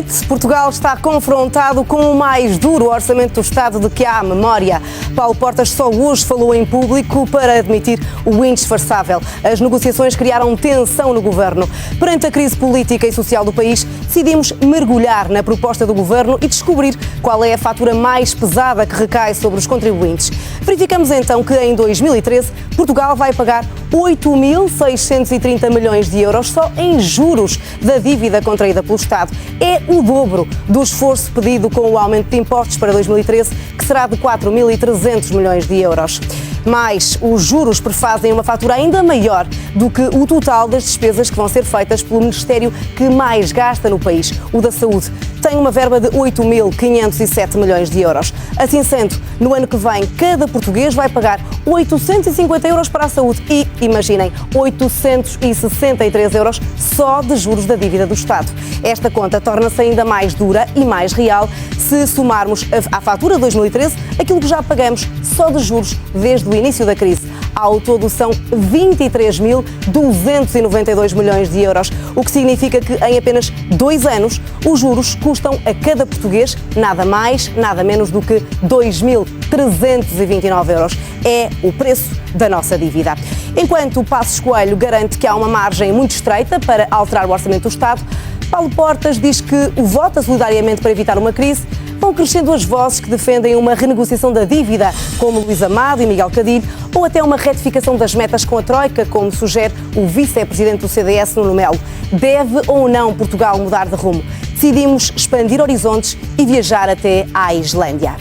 noite, Portugal está confrontado com o mais duro orçamento do Estado de que há memória. Paulo Portas só hoje falou em público para admitir o indisfarçável. As negociações criaram tensão no governo. Perante a crise política e social do país, decidimos mergulhar na proposta do governo e descobrir qual é a fatura mais pesada que recai sobre os contribuintes. Verificamos então que em 2013 Portugal vai pagar 8.630 milhões de euros só em juros da dívida contraída pelo Estado. É o dobro do esforço pedido com o aumento de impostos para 2013, que será de 4.300 milhões de euros. Mas os juros prefazem uma fatura ainda maior do que o total das despesas que vão ser feitas pelo Ministério que mais gasta no país, o da Saúde. Tem uma verba de 8.507 milhões de euros. Assim sendo, no ano que vem, cada português vai pagar 850 euros para a saúde e, imaginem, 863 euros só de juros da dívida do Estado. Esta conta torna-se ainda mais dura e mais real se somarmos à fatura de 2013 aquilo que já pagamos só de juros desde o início da crise. Ao todo são 23.292 milhões de euros, o que significa que em apenas 2 anos os juros custam a cada português nada mais, nada menos do que 2.329 euros. É o preço da nossa dívida. Enquanto o Passos Coelho garante que há uma margem muito estreita para alterar o orçamento do Estado, Paulo Portas diz que o vota solidariamente para evitar uma crise. Vão crescendo as vozes que defendem uma renegociação da dívida, como Luís Amado e Miguel Cadilho, ou até uma retificação das metas com a Troika, como sugere o vice-presidente do CDS, Nuno Melo. Deve ou não Portugal mudar de rumo? Decidimos expandir horizontes e viajar até à Islândia.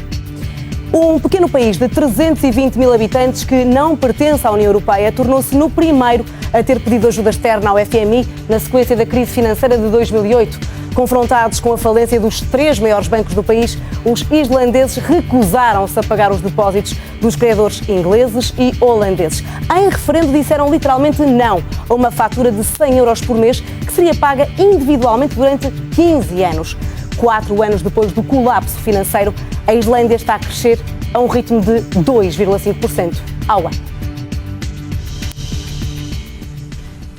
Um pequeno país de 320 mil habitantes que não pertence à União Europeia tornou-se no primeiro a ter pedido ajuda externa ao FMI na sequência da crise financeira de 2008. Confrontados com a falência dos 3 maiores bancos do país, os islandeses recusaram-se a pagar os depósitos dos credores ingleses e holandeses. Em referendo disseram literalmente não a uma fatura de 100 euros por mês que seria paga individualmente durante 15 anos. 4 anos depois do colapso financeiro, a Islândia está a crescer a um ritmo de 2,5% ao ano.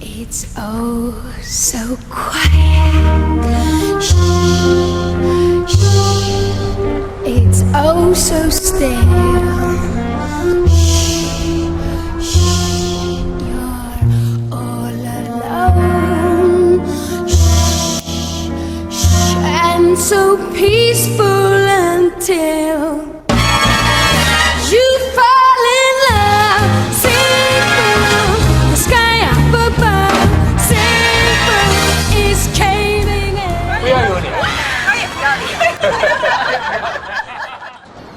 It's oh so quiet. Shh, shh. It's oh so still. Shh, shh. You're all alone. Shh, shh. And so peaceful until you fall in love. Simple, the sky up above. Simple is caving in.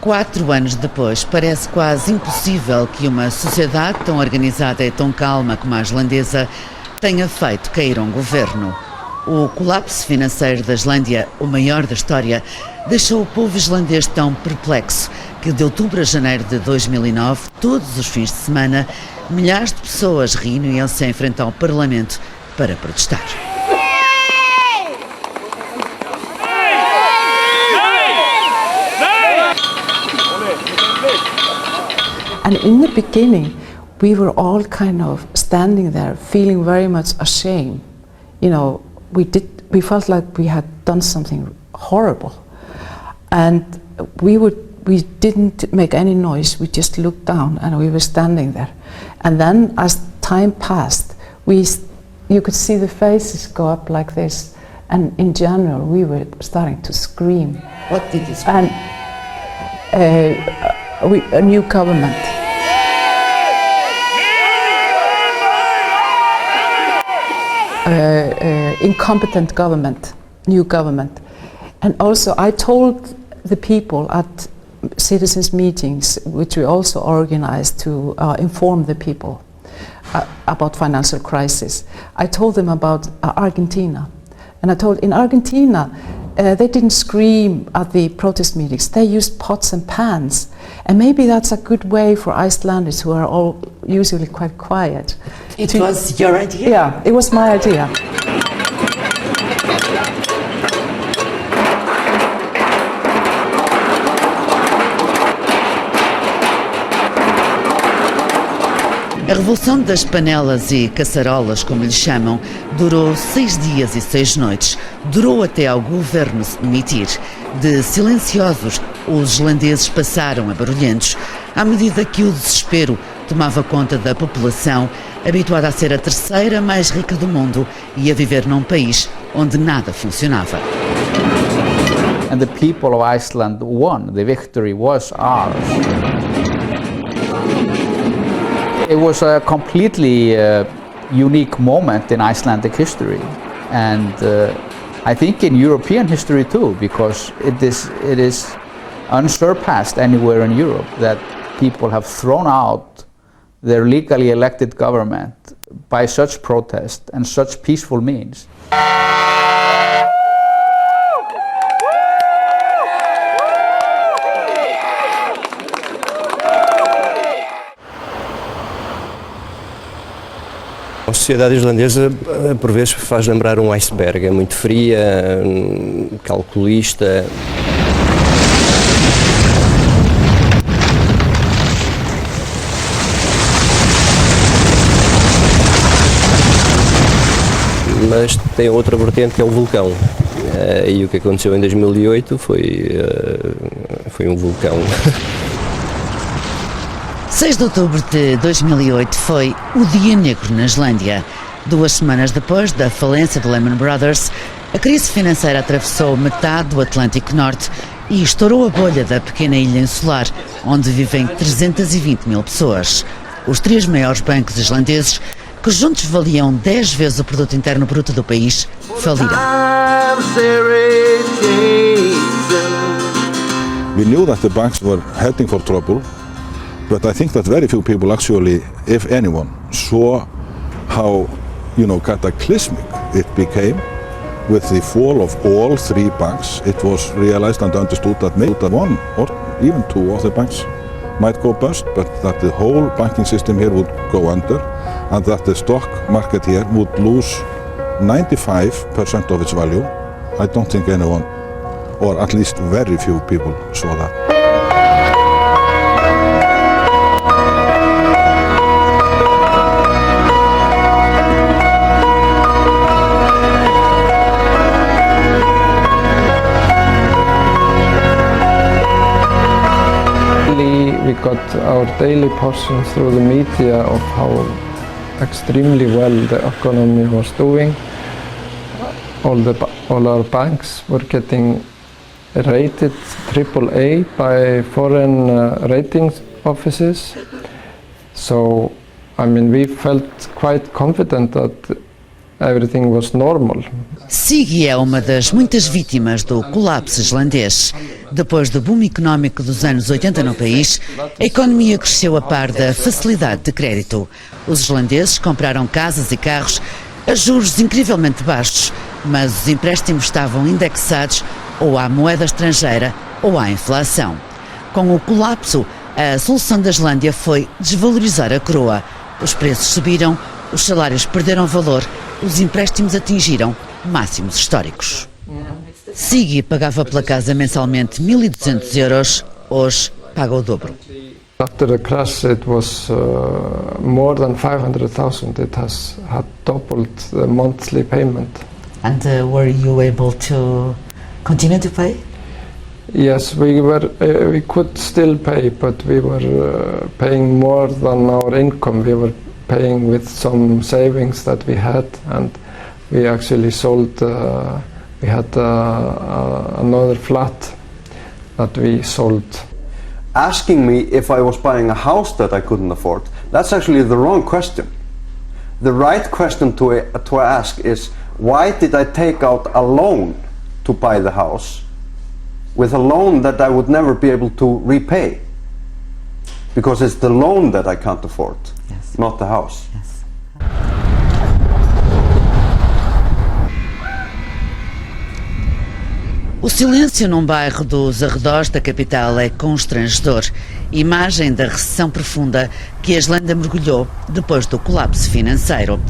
4 anos depois, parece quase impossível que uma sociedade tão organizada e tão calma como a islandesa tenha feito cair um governo. O colapso financeiro da Islândia, o maior da história, deixou o povo islandês tão perplexo que de outubro a janeiro de 2009, todos os fins de semana, milhares de pessoas reuniam-se em frente ao Parlamento para protestar. And in the beginning, we were all kind of standing there, feeling very much ashamed. You know, we felt like we had done something horrible, and we didn't make any noise. We just looked down, and we were standing there. And then, as time passed, you could see the faces go up like this. And in January, we were starting to scream. What did you scream? And a new government. Incompetent government, new government. And also I told the people at citizens' meetings, which we also organized to inform the people about financial crisis. I told them about Argentina. And I told in Argentina, they didn't scream at the protest meetings, they used pots and pans. And maybe that's a good way for Icelanders, who are all usually quite quiet. It was your idea? Yeah, it was my idea. A revolução das panelas e caçarolas, como lhe chamam, durou 6 dias e 6 noites. Durou até ao governo se demitir. De silenciosos, os islandeses passaram a barulhentos, à medida que o desespero tomava conta da população, habituada a ser a terceira mais rica do mundo e a viver num país onde nada funcionava. And the people of Iceland won. The victory was ours. It was a completely unique moment in Icelandic history, and I think in European history too, because it is unsurpassed anywhere in Europe that people have thrown out their legally elected government by such protest and such peaceful means. A sociedade islandesa, por vezes, faz lembrar um iceberg. É muito fria, calculista. Mas tem outra vertente que é o vulcão. E o que aconteceu em 2008 foi um vulcão. 6 de outubro de 2008 foi o dia negro na Islândia. 2 semanas depois da falência do Lehman Brothers, a crise financeira atravessou metade do Atlântico Norte e estourou a bolha da pequena ilha insular, onde vivem 320 mil pessoas. Os 3 maiores bancos islandeses, que juntos valiam 10 vezes o produto interno bruto do país, faliram. We knew that the banks were heading for trouble. But I think that very few people actually, if anyone, saw how, cataclysmic it became with the fall of all 3 banks. It was realized and understood that maybe 1 or even 2 of the banks might go bust, but that the whole banking system here would go under and that the stock market here would lose 95% of its value. I don't think anyone, or at least very few people, saw that. We got our daily portion through the media of how extremely well the economy was doing. All our banks were getting rated AAA by foreign ratings offices. So, we felt quite confident that everything was normal. Siggy é uma das muitas vítimas do colapso islandês. Depois do boom económico dos anos 80 no país, a economia cresceu a par da facilidade de crédito. Os islandeses compraram casas e carros a juros incrivelmente baixos, mas os empréstimos estavam indexados ou à moeda estrangeira ou à inflação. Com o colapso, a solução da Islândia foi desvalorizar a coroa. Os preços subiram, os salários perderam valor, os empréstimos atingiram máximos históricos. Siggy pagava pela casa mensalmente 1.200 euros, hoje paga o dobro. After the crash it was more than 500,000. It had doubled the monthly payment. And were you able to continue to pay? Yes, we could still pay, but we were paying more than our income. We were paying with some savings that we had, and we actually sold. We had another flat that we sold. Asking me if I was buying a house that I couldn't afford, that's actually the wrong question. The right question to ask is, why did I take out a loan to buy the house with a loan that I would never be able to repay? Because it's the loan that I can't afford, yes, not the house. Yes. O silêncio num bairro dos arredores da capital é constrangedor. Imagem da recessão profunda que a Islândia mergulhou depois do colapso financeiro.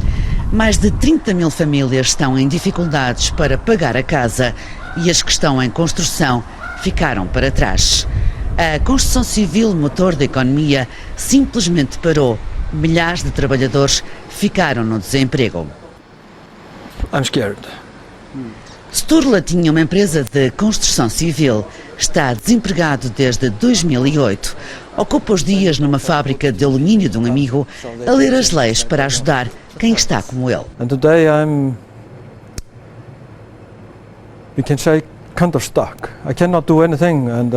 Mais de 30 mil famílias estão em dificuldades para pagar a casa e as que estão em construção ficaram para trás. A construção civil, motor da economia, simplesmente parou milhares de trabalhadores ficaram no desemprego. I'm scared. Sturla tinha uma empresa de construção civil. Está desempregado desde 2008. Ocupa os dias numa fábrica de alumínio de um amigo a ler as leis para ajudar quem está como ele. And today we can say, kind of stuck. I cannot do anything, and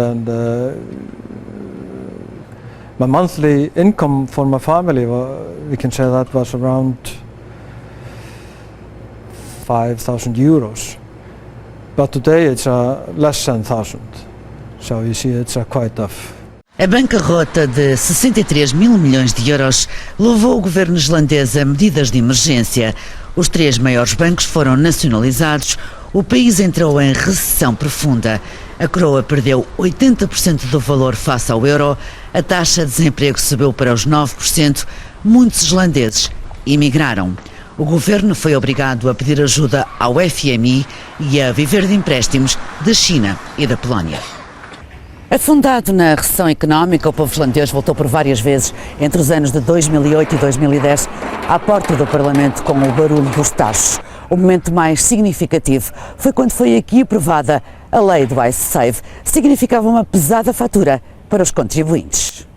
my monthly income for my family, we can say that was around 5,000 euros. But today it's less than 1,000. So you see, it's quite tough. A bancarrota de 63 mil milhões de euros levou o governo islandês a medidas de emergência. Os 3 maiores bancos foram nacionalizados. O país entrou em recessão profunda. A coroa perdeu 80% do valor face ao euro. A taxa de desemprego subiu para os 9%. Muitos islandeses emigraram. O governo foi obrigado a pedir ajuda ao FMI e a viver de empréstimos da China e da Polónia. Afundado na recessão económica, o povo islandês voltou por várias vezes entre os anos de 2008 e 2010 à porta do Parlamento com o barulho dos tachos. O momento mais significativo foi quando foi aqui aprovada a lei do Icesave. Significava uma pesada fatura para os contribuintes.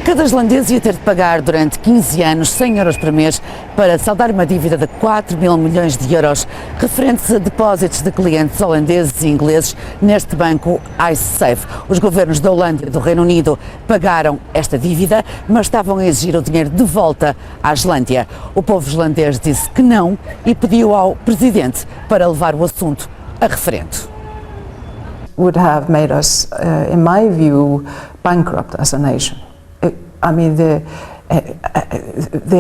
Cada islandês ia ter de pagar durante 15 anos 100 euros por mês para saldar uma dívida de 4 mil milhões de euros referentes a depósitos de clientes holandeses e ingleses neste banco Icesave. Os governos da Holanda e do Reino Unido pagaram esta dívida, mas estavam a exigir o dinheiro de volta à Islândia. O povo islandês disse que não e pediu ao presidente para levar o assunto a referendo. Would have made us, in my view, bankrupt as a nation. I mean, the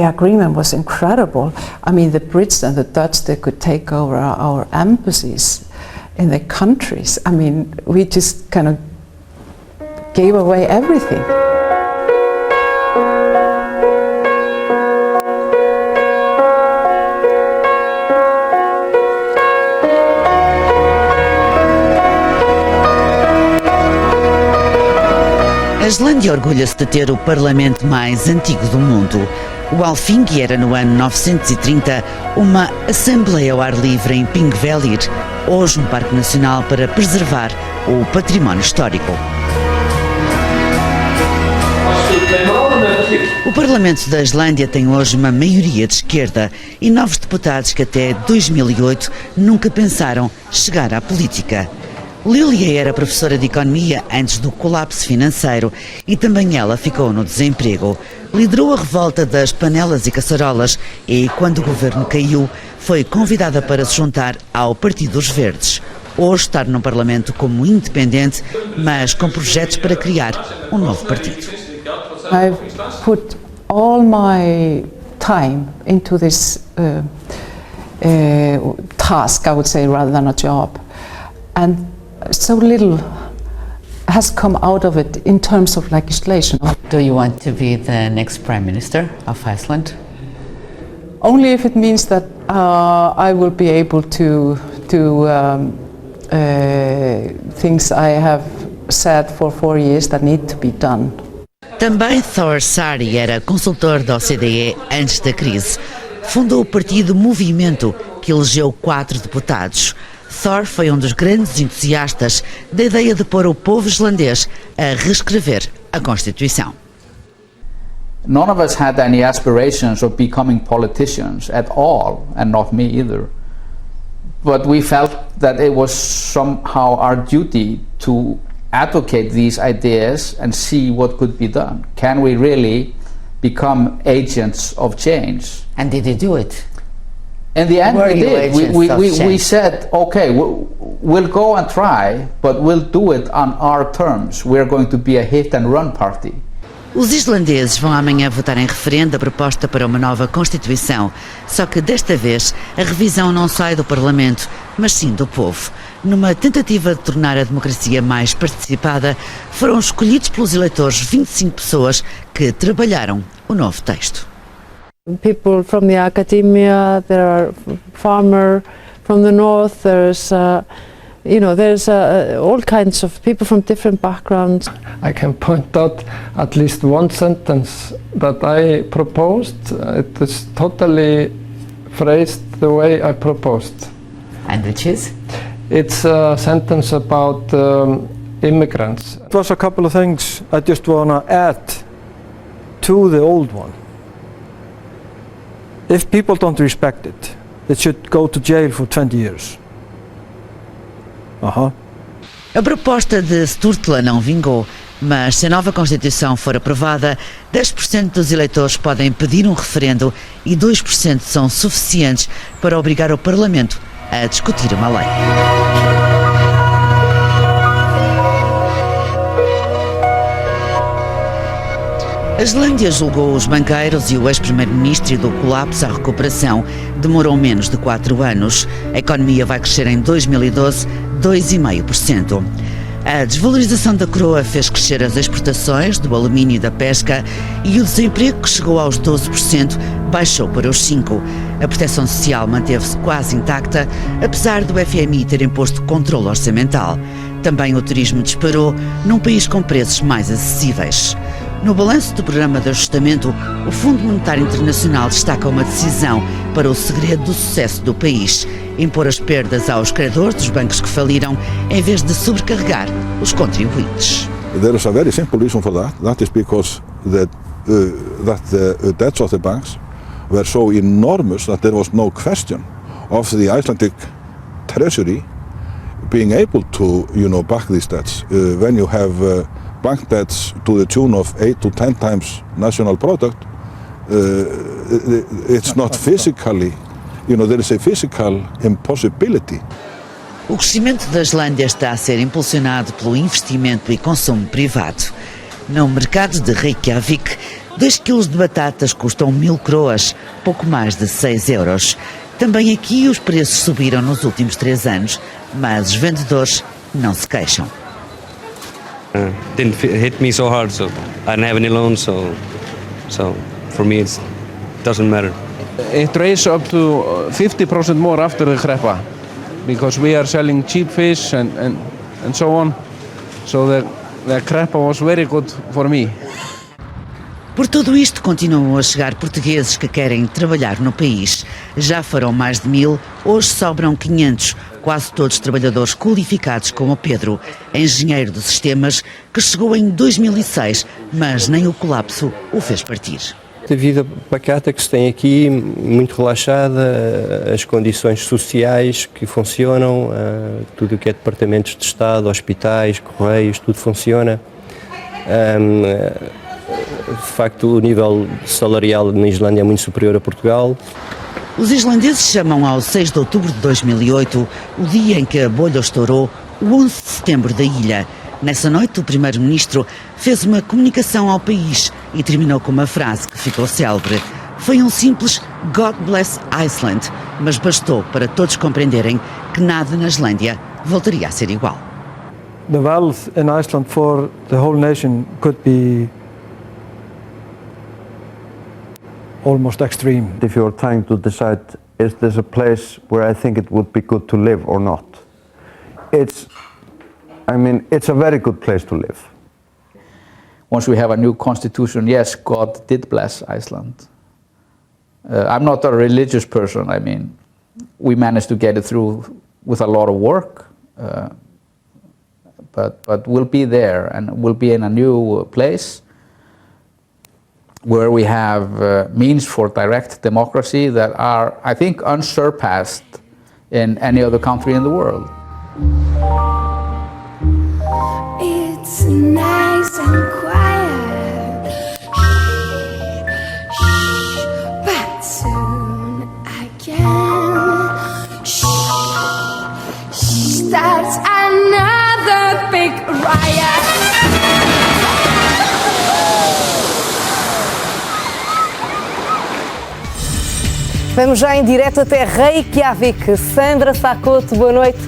agreement was incredible. I mean, the Brits and the Dutch, they could take over our embassies in their countries. I mean, we just kind of gave away everything. A Islândia orgulha-se de ter o parlamento mais antigo do mundo. O Alþingi era no ano 930 uma assembleia ao ar livre em Þingvellir, hoje um parque nacional para preservar o património histórico. O Parlamento da Islândia tem hoje uma maioria de esquerda e novos deputados que até 2008 nunca pensaram chegar à política. Lilia era professora de economia antes do colapso financeiro e também ela ficou no desemprego. Liderou a revolta das panelas e caçarolas e, quando o governo caiu, foi convidada para se juntar ao Partido dos Verdes. Hoje está no Parlamento como independente, mas com projetos para criar um novo partido. I've put all my time into this task, I would say, rather than a job. And so little has come out of it in terms of legislation. Do you want to be the next Prime Minister of Iceland? Only if it means that I will be able to do things I have said for 4 years that need to be done. Também Thor Sari era consultor da OCDE antes da crise. Fundou o partido Movimento, que elegeu 4 deputados. Thor foi um dos grandes entusiastas da ideia de pôr o povo islandês a reescrever a Constituição. None of us had any aspirations of becoming politicians at all, and not me either. But we felt that it was somehow our duty to advocate these ideas and see what could be done. Can we really become agents of change? And did you do it? In the end, we did. We said, okay, we'll go and try, but we'll do it on our terms. We're going to be a hit and run party. Os islandeses vão amanhã votar em referendo a proposta para uma nova Constituição. Só que desta vez a revisão não sai do Parlamento, mas sim do povo. Numa tentativa de tornar a democracia mais participada, foram escolhidos pelos eleitores 25 pessoas que trabalharam o novo texto. People from the academia, there are farmers from the north, there's You know, there's all kinds of people from different backgrounds. I can point out at least one sentence that I proposed. It is totally phrased the way I proposed. And which is? It's a sentence about immigrants. It was a couple of things I just want to add to the old one. If people don't respect it, it should go to jail for 20 years. A proposta de Sturtla não vingou, mas se a nova Constituição for aprovada, 10% dos eleitores podem pedir um referendo e 2% são suficientes para obrigar o Parlamento a discutir uma lei. A Islândia julgou os banqueiros e o ex-primeiro-ministro do colapso à recuperação. Demorou menos de 4 anos. A economia vai crescer em 2012 2,5%. A desvalorização da coroa fez crescer as exportações do alumínio e da pesca e o desemprego, que chegou aos 12%, baixou para os 5%. A proteção social manteve-se quase intacta, apesar do FMI ter imposto controle orçamental. Também o turismo disparou num país com preços mais acessíveis. No balanço do Programa de Ajustamento, o Fundo Monetário Internacional destaca uma decisão para o segredo do sucesso do país: impor as perdas aos credores dos bancos que faliram, em vez de sobrecarregar os contribuintes. There is a very simple reason for that. That is because the debts of the banks were so enormous that there was no question of the Icelandic treasury being able to, back these debts. When you have bank debts to the tune of 8 to 10 times national product, it's not physically, there is a physical impossibility. O crescimento da Islândia está a ser impulsionado pelo investimento e consumo privado. No mercado de Reykjavik, 2 kg de batatas custam 1000 croas, pouco mais de 6 euros. Também aqui os preços subiram nos últimos 3 anos, mas os vendedores não se queixam. Didn't hit me so hard, so I didn't have any loans, so for me it doesn't matter. It raised up to 50% more after the kreppa, because we are selling cheap fish and so on. So the kreppa was very good for me. Por tudo isto, continuam a chegar portugueses que querem trabalhar no país. Já foram mais de 1000, hoje sobram 500, quase todos trabalhadores qualificados como o Pedro, engenheiro de sistemas, que chegou em 2006, mas nem o colapso o fez partir. A vida pacata que se tem aqui, muito relaxada, as condições sociais que funcionam, tudo o que é departamentos de Estado, hospitais, correios, tudo funciona. De facto, o nível salarial na Islândia é muito superior a Portugal. Os islandeses chamam ao 6 de outubro de 2008, o dia em que a bolha estourou, o 11 de setembro da ilha. Nessa noite, o primeiro-ministro fez uma comunicação ao país e terminou com uma frase que ficou célebre. Foi um simples God bless Iceland, mas bastou para todos compreenderem que nada na Islândia voltaria a ser igual. The wealth in Iceland for the whole nation could be almost extreme. If you're trying to decide, is this a place where I think it would be good to live or not? It's a very good place to live. Once we have a new constitution, yes, God did bless Iceland. I'm not a religious person. We managed to get it through with a lot of work, but we'll be there, and we'll be in a new place where we have means for direct democracy that are, I think, unsurpassed in any other country in the world. It's nice and quiet, shh, shh, but soon again, shh, starts another big riot. Vamos já em direto até Reykjavik. Sandra Sacoto, boa noite.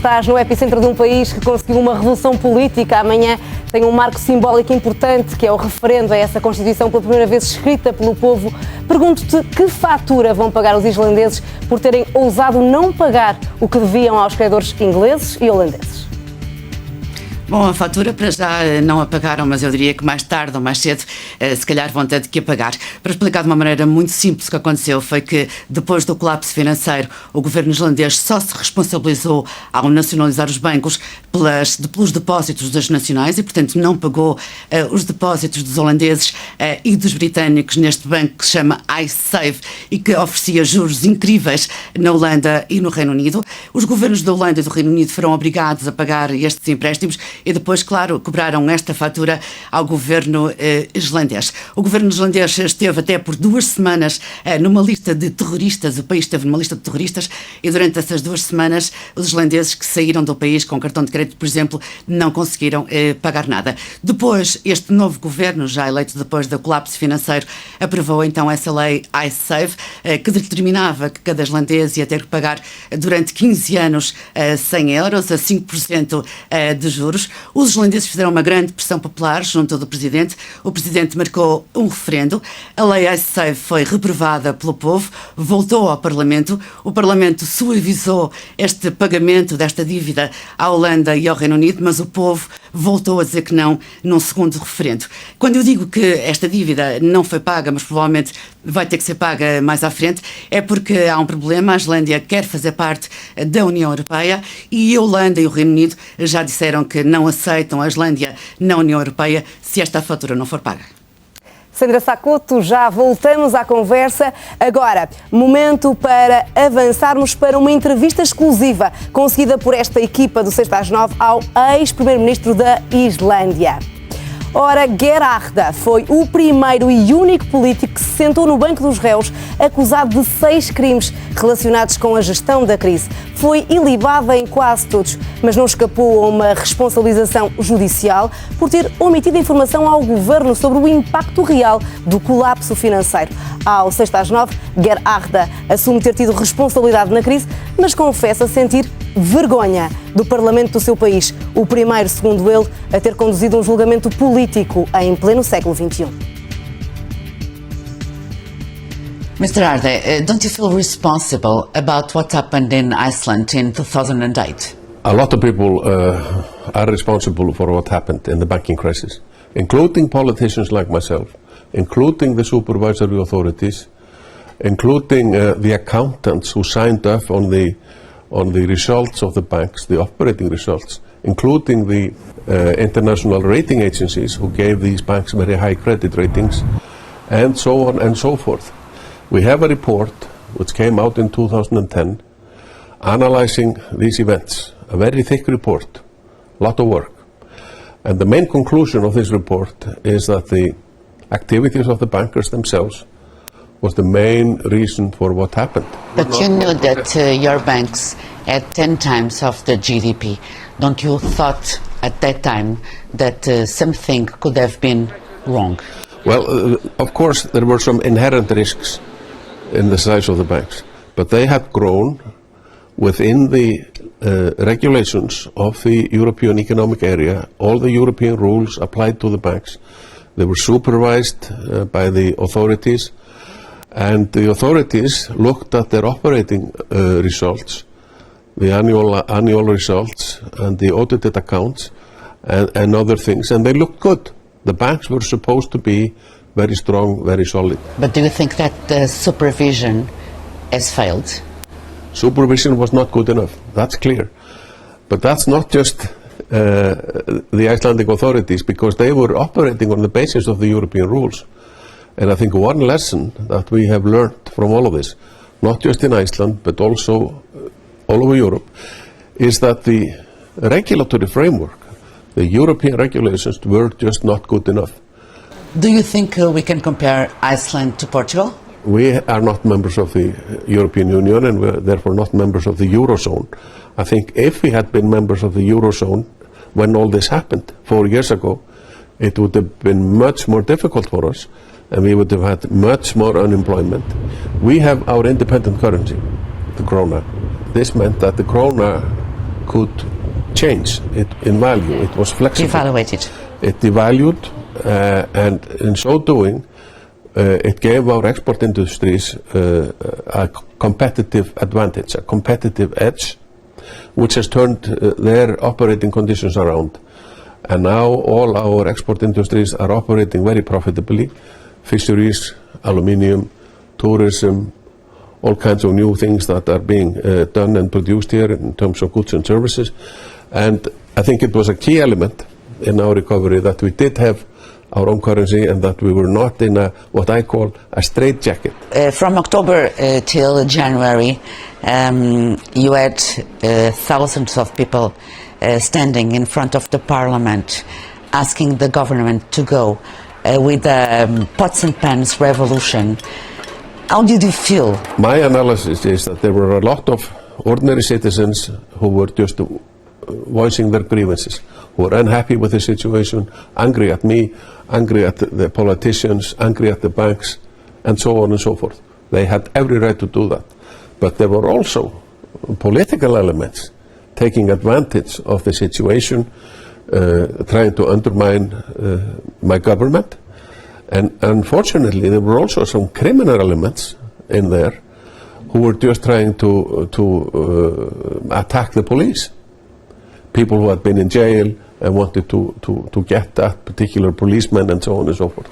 estás no epicentro de um país que conseguiu uma revolução política. Amanhã tem um marco simbólico importante, que é o referendo a essa Constituição pela primeira vez escrita pelo povo. Pergunto-te que fatura vão pagar os islandeses por terem ousado não pagar o que deviam aos credores ingleses e holandeses? Bom, a fatura para já não a pagaram, mas eu diria que mais tarde ou mais cedo se calhar vão ter de que a pagar. Para explicar de uma maneira muito simples, o que aconteceu foi que depois do colapso financeiro o governo islandês só se responsabilizou ao nacionalizar os bancos pelos depósitos das nacionais e, portanto, não pagou os depósitos dos holandeses e dos britânicos neste banco que se chama iSave e que oferecia juros incríveis na Holanda e no Reino Unido. Os governos da Holanda e do Reino Unido foram obrigados a pagar estes empréstimos e depois, claro, cobraram esta fatura ao governo islandês. O governo islandês esteve até por 2 semanas numa lista de terroristas, o país esteve numa lista de terroristas e durante essas 2 semanas os islandeses que saíram do país com cartão de crédito, por exemplo, não conseguiram pagar nada. Depois, este novo governo, já eleito depois do colapso financeiro, aprovou então essa lei iSave, que determinava que cada islandês ia ter que pagar durante 15 anos 100 euros a 5% de juros. Os islandeses fizeram uma grande pressão popular junto do Presidente. O Presidente marcou um referendo. A lei iSave foi reprovada pelo povo, voltou ao Parlamento. O Parlamento suavizou este pagamento desta dívida à Holanda e ao Reino Unido, mas o povo voltou a dizer que não num segundo referendo. Quando eu digo que esta dívida não foi paga, mas provavelmente vai ter que ser paga mais à frente, é porque há um problema. A Islândia quer fazer parte da União Europeia e a Holanda e o Reino Unido já disseram que não aceitam a Islândia na União Europeia se esta fatura não for paga. Sandra Sacoto, já voltamos à conversa. Agora, momento para avançarmos para uma entrevista exclusiva concedida por esta equipa do 6 às 9 ao ex-primeiro-ministro da Islândia. Ora, Gerarda foi o primeiro e único político que se sentou no banco dos réus acusado de 6 crimes relacionados com a gestão da crise. Foi ilibada em quase todos, mas não escapou a uma responsabilização judicial por ter omitido informação ao governo sobre o impacto real do colapso financeiro. Ao 6 às 9, Gerarda assume ter tido responsabilidade na crise, mas confessa sentir vergonha do Parlamento do seu país, o primeiro, segundo ele, a ter conduzido um julgamento político em pleno século XXI. Mr. Arde, don't you feel responsible about what happened in Iceland in 2008? A lot of people are responsible for what happened in the banking crisis, including politicians like myself, including the supervisory authorities, including the accountants who signed off on the results of the banks, the operating results, including the international rating agencies who gave these banks very high credit ratings, and so on and so forth. We have a report which came out in 2010 analyzing these events, a very thick report, a lot of work. And the main conclusion of this report is that the activities of the bankers themselves was the main reason for what happened. But you knew that your banks had 10 times of the GDP. Don't you thought at that time that something could have been wrong? Well, of course, there were some inherent risks in the size of the banks, but they had grown within the regulations of the European Economic Area. All the European rules applied to the banks. They were supervised by the authorities, and the authorities looked at their operating results, the annual results and the audited accounts and other things, and they looked good. The banks were supposed to be very strong, very solid. But do you think that the supervision has failed? Supervision was not good enough, that's clear. But that's not just the Icelandic authorities, because they were operating on the basis of the European rules. And I think one lesson that we have learned from all of this, not just in Iceland, but also all over Europe, is that the regulatory framework, the European regulations, were just not good enough. Do you think we can compare Iceland to Portugal? We are not members of the European Union, and we're therefore not members of the Eurozone. I think if we had been members of the Eurozone when all this happened 4 years ago, it would have been much more difficult for us, and we would have had much more unemployment. We have our independent currency, the krona. This meant that the krona could change it in value. It was flexible. Evaluated. It devalued, and in so doing, it gave our export industries a competitive advantage, a competitive edge, which has turned their operating conditions around. And now all our export industries are operating very profitably. Fisheries, aluminium, tourism, all kinds of new things that are being done and produced here in terms of goods and services. And I think it was a key element in our recovery that we did have our own currency and that we were not in a, what I call, a straitjacket. From October till January, you had thousands of people standing in front of the parliament asking the government to go with the pots and pans revolution. How did you feel? My analysis is that there were a lot of ordinary citizens who were just voicing their grievances, who were unhappy with the situation, angry at me, angry at the politicians, angry at the banks, and so on and so forth. They had every right to do that. But there were also political elements taking advantage of the situation, trying to undermine my government. And unfortunately, there were also some criminal elements in there who were just trying to attack the police. People who had been in jail and wanted to get that particular policeman and so on and so forth.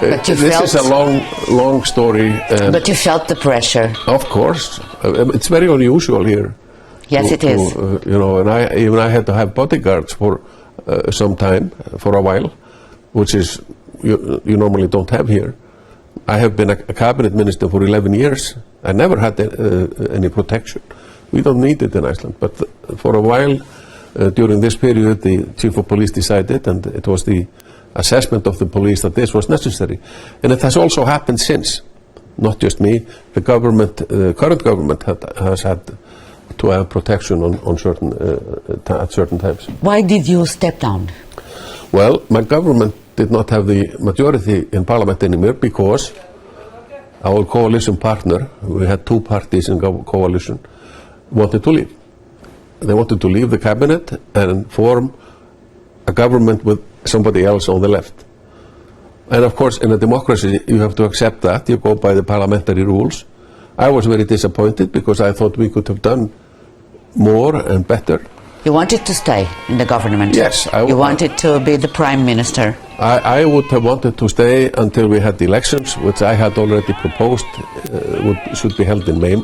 This is a long story. But you felt the pressure. Of course. It's very unusual here. Yes, it is. You know, and I had to have bodyguards for some time, for a while, which is you normally don't have here. I have been a cabinet minister for 11 years. I never had any protection. We don't need it in Iceland, but for a while during this period the chief of police decided, and it was the assessment of the police that this was necessary. And it has also happened since, not just me. The government, current government has had to have protection on certain at certain times. Why did you step down? Well, my government did not have the majority in parliament anymore because our coalition partner, we had two parties in coalition, wanted to leave. They wanted to leave the cabinet and form a government with somebody else on the left. And of course, in a democracy, you have to accept that. You go by the parliamentary rules. I was very disappointed because I thought we could have done more and better. You wanted to stay in the government? Yes. You wanted to be the prime minister? I would have wanted to stay until we had the elections, which I had already proposed should be held in May,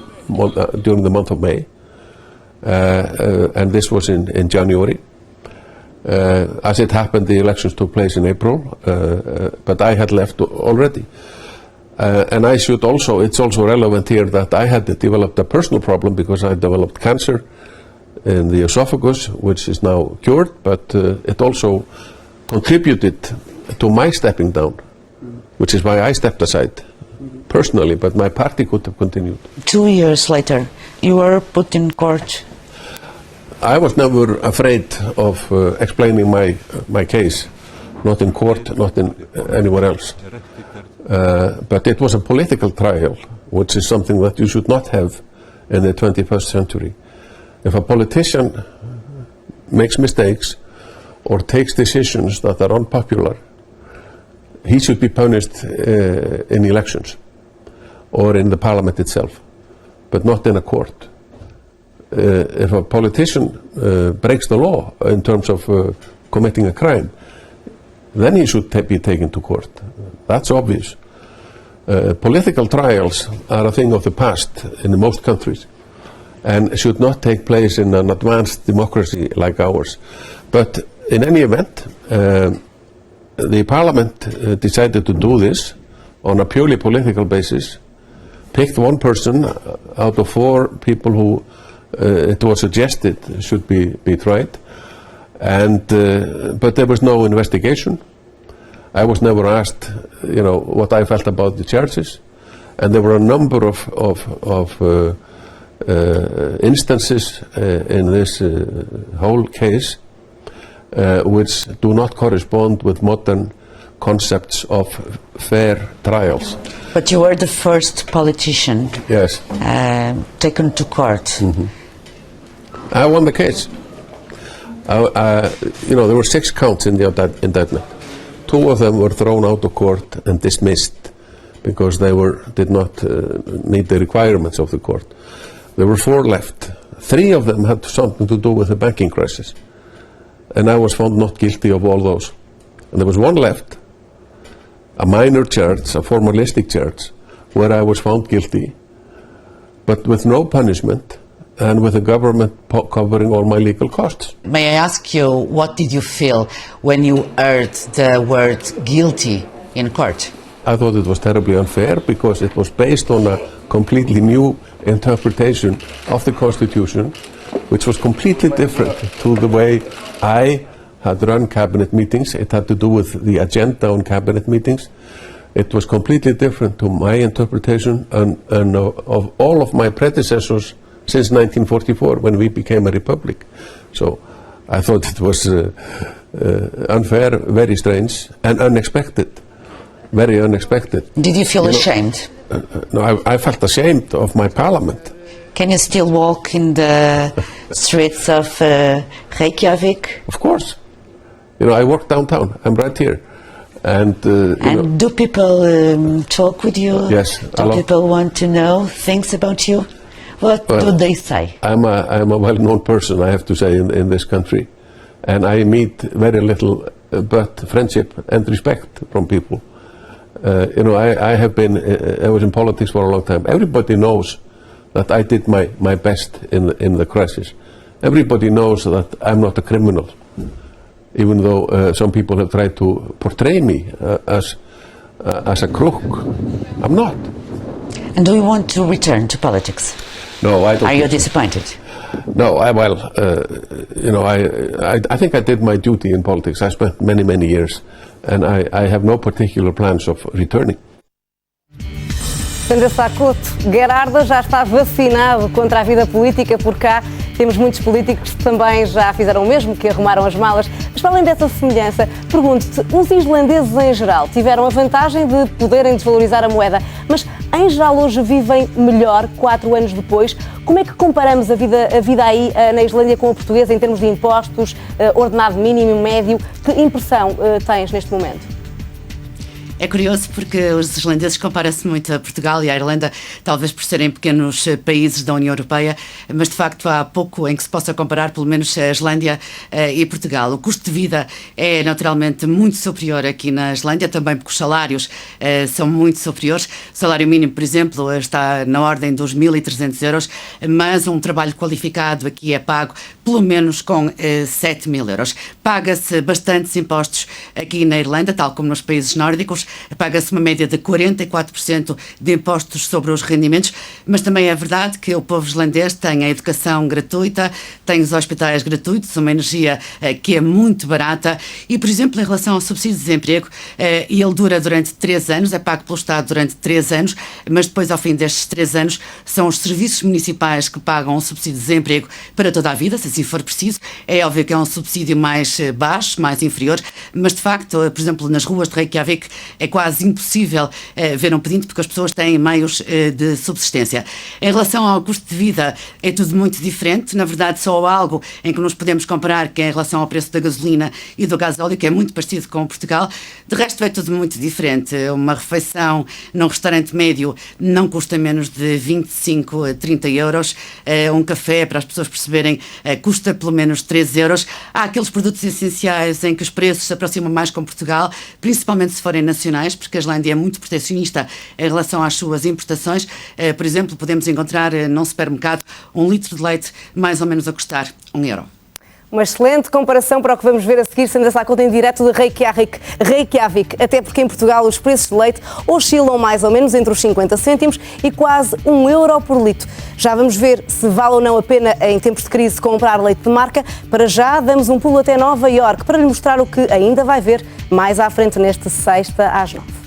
during the month of May. And this was in January. As it happened, the elections took place in April, but I had left already. And I should also, it's also relevant here that I had developed a personal problem because I developed cancer in the esophagus, which is now cured, but it also contributed to my stepping down, which is why I stepped aside personally, but my party could have continued. 2 years later, you were put in court. I was never afraid of explaining my case, not in court, not in anywhere else. But it was a political trial, which is something that you should not have in the 21st century. If a politician makes mistakes or takes decisions that are unpopular, he should be punished in elections or in the parliament itself, but not in a court. If a politician breaks the law in terms of committing a crime, then he should be taken to court. That's obvious. Political trials are a thing of the past in most countries and should not take place in an advanced democracy like ours. But in any event, the parliament decided to do this on a purely political basis, picked one person out of 4 people who it was suggested should be tried, and but there was no investigation. I was never asked, you know, what I felt about the charges, and there were a number of instances in this whole case which do not correspond with modern concepts of fair trials. But you were the first politician yes. Taken to court. Mm-hmm. I won the case. You know, there were 6 counts in the indictment. 2 of them were thrown out of court and dismissed because they did not meet the requirements of the court. There were 4 left. 3 of them had something to do with the banking crisis, and I was found not guilty of all those. And there was 1 left, a minor charge, a formalistic charge, where I was found guilty, but with no punishment and with the government covering all my legal costs. May I ask you, what did you feel when you heard the word guilty in court? I thought it was terribly unfair because it was based on a completely new interpretation of the Constitution, which was completely different to the way I had run cabinet meetings. It had to do with the agenda on cabinet meetings. It was completely different to my interpretation and of all of my predecessors since 1944 when we became a republic. So I thought it was unfair, very strange and unexpected. Very unexpected. Did you feel ashamed? No, I felt ashamed of my parliament. Can you still walk in the streets of Reykjavik? Of course. You know, I work downtown. I'm right here. And do people talk with you? Yes. Do people want to know things about you? What do they say? I'm a well-known person, I have to say, in this country. And I meet very little but friendship and respect from people. You know, I was in politics for a long time. Everybody knows that I did my best in the crisis. Everybody knows that I'm not a criminal, even though some people have tried to portray me as a crook. I'm not. And do you want to return to politics? No, I don't. Are you disappointed? No, you know, I think I did my duty in politics. I spent many years, and I have no particular plans of returning. Sandra Sá Couto, Gerardo já está vacinado contra a vida política por cá. Temos muitos políticos que também já fizeram o mesmo, que arrumaram as malas. Mas, para além dessa semelhança, pergunto-te, os islandeses em geral tiveram a vantagem de poderem desvalorizar a moeda, mas em geral hoje vivem melhor 4 anos depois. Como é que comparamos a vida aí na Islândia com a portuguesa em termos de impostos, ordenado mínimo, médio? Que impressão tens neste momento? É curioso porque os islandeses comparam-se muito a Portugal e à Irlanda, talvez por serem pequenos países da União Europeia, mas de facto há pouco em que se possa comparar, pelo menos a Islândia e Portugal. O custo de vida é naturalmente muito superior aqui na Islândia, também porque os salários são muito superiores. O salário mínimo, por exemplo, está na ordem dos 1.300 euros, mas um trabalho qualificado aqui é pago pelo menos com 7.000 euros. Paga-se bastantes impostos aqui na Irlanda, tal como nos países nórdicos. Paga-se uma média de 44% de impostos sobre os rendimentos, mas também é verdade que o povo islandês tem a educação gratuita, tem os hospitais gratuitos, uma energia que é muito barata e, por exemplo, em relação ao subsídio de desemprego, ele dura durante 3 anos, é pago pelo Estado durante 3 anos, mas depois, ao fim destes 3 anos, são os serviços municipais que pagam o subsídio de desemprego para toda a vida, se assim for preciso. É óbvio que é um subsídio mais baixo, mais inferior, mas de facto, por exemplo, nas ruas de Reykjavik, é quase impossível ver um pedinte porque as pessoas têm meios de subsistência. Em relação ao custo de vida, é tudo muito diferente. Na verdade, só há algo em que nos podemos comparar, que é em relação ao preço da gasolina e do gasóleo, que é muito parecido com Portugal. De resto, é tudo muito diferente. Uma refeição num restaurante médio não custa menos de 25 a 30 euros. Um café, para as pessoas perceberem, custa pelo menos 13 euros. Há aqueles produtos essenciais em que os preços se aproximam mais com Portugal, principalmente se forem nacionais, porque a Islândia é muito protecionista em relação às suas importações. Por exemplo, podemos encontrar num supermercado 1 litro de leite mais ou menos a custar 1 euro. Uma excelente comparação para o que vamos ver a seguir. Sandra Sá Couto em direto de Reykjavik, até porque em Portugal os preços de leite oscilam mais ou menos entre os 50 cêntimos e quase 1 euro por litro. Já vamos ver se vale ou não a pena, em tempos de crise, comprar leite de marca. Para já, damos um pulo até Nova Iorque para lhe mostrar o que ainda vai ver mais à frente neste Sexta às 9.